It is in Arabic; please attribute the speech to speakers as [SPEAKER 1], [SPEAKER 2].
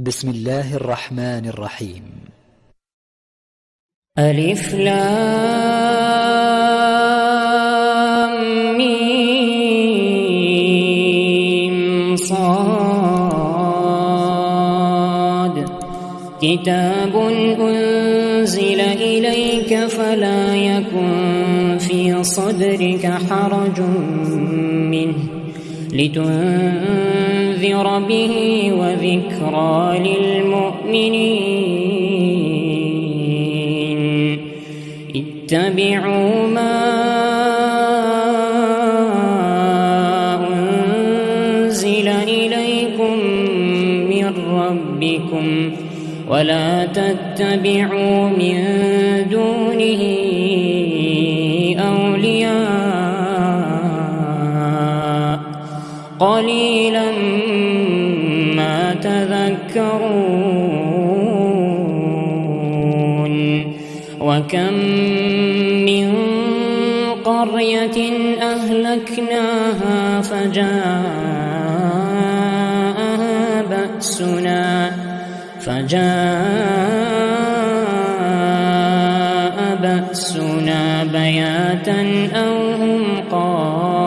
[SPEAKER 1] بسم الله الرحمن الرحيم.
[SPEAKER 2] ألف لام ميم صاد كتاب أنزل إليك فلا يكن في صدرك حرج منه لتنذر به وذكرى للمؤمنين اتبعوا ما أنزل إليكم من ربكم ولا تتبعوا من دونه أولياء قليلا ما تذكرون وكم من قرية أهلكناها فجاءها بأسنا بياتا أو هم قائلون